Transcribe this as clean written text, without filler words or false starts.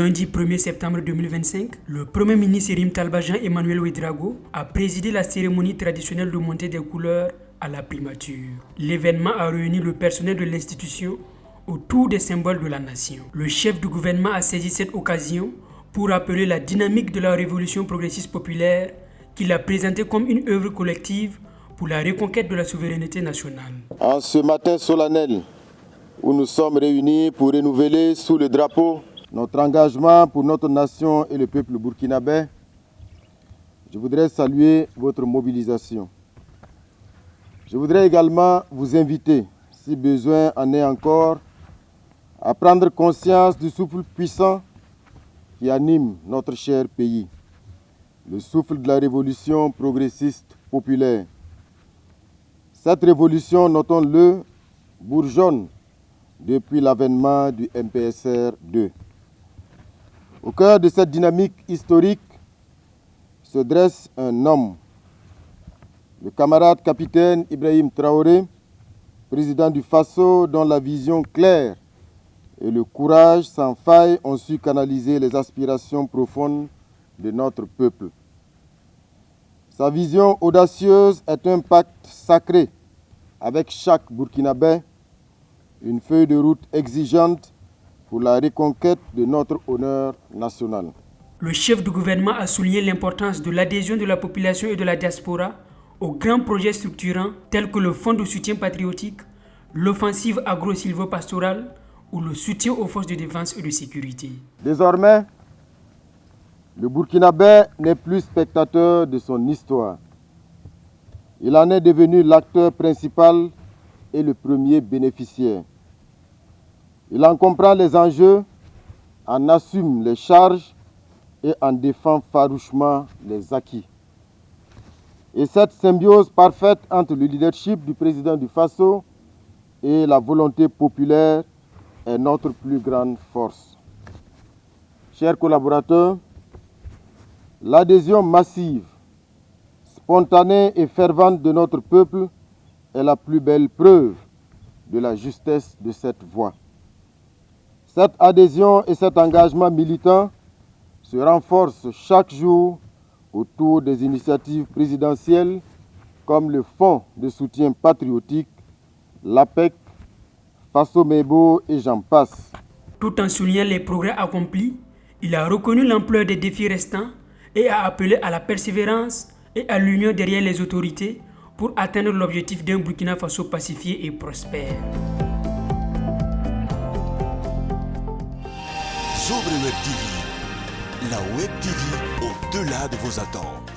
lundi 1er septembre 2025, le Premier ministre Rim Talba Jean-Emmanuel Ouédraogo a présidé la cérémonie traditionnelle de montée des couleurs à la primature. L'événement a réuni le personnel de l'institution autour des symboles de la nation. Le chef du gouvernement a saisi cette occasion pour rappeler la dynamique de la révolution progressiste populaire qu'il a présentée comme une œuvre collective pour la reconquête de la souveraineté nationale. En ce matin solennel où nous sommes réunis pour renouveler sous le drapeau notre engagement pour notre nation et le peuple burkinabé, je voudrais saluer votre mobilisation. Je voudrais également vous inviter, si besoin en est encore, à prendre conscience du souffle puissant qui anime notre cher pays, le souffle de la révolution progressiste populaire. Cette révolution, notons-le, bourgeonne depuis l'avènement du MPSR 2. Au cœur de cette dynamique historique se dresse un homme, le camarade capitaine Ibrahim Traoré, président du Faso, dont la vision claire et le courage sans faille ont su canaliser les aspirations profondes de notre peuple. Sa vision audacieuse est un pacte sacré avec chaque Burkinabé, une feuille de route exigeante pour la reconquête de notre honneur national. Le chef du gouvernement a souligné l'importance de l'adhésion de la population et de la diaspora aux grands projets structurants tels que le Fonds de soutien patriotique, l'offensive agro-silvopastorale ou le soutien aux forces de défense et de sécurité. Désormais, le Burkinabé n'est plus spectateur de son histoire. Il en est devenu l'acteur principal et le premier bénéficiaire. Il en comprend les enjeux, en assume les charges et en défend farouchement les acquis. Et cette symbiose parfaite entre le leadership du président du Faso et la volonté populaire est notre plus grande force. Chers collaborateurs, l'adhésion massive, spontanée et fervente de notre peuple est la plus belle preuve de la justesse de cette voie. Cette adhésion et cet engagement militant se renforcent chaque jour autour des initiatives présidentielles comme le Fonds de soutien patriotique, l'APEC, Faso-Mebo et j'en passe. Tout en soulignant les progrès accomplis, il a reconnu l'ampleur des défis restants et a appelé à la persévérance et à l'union derrière les autorités pour atteindre l'objectif d'un Burkina Faso pacifié et prospère. Sobre Web TV, la Web TV au-delà de vos attentes.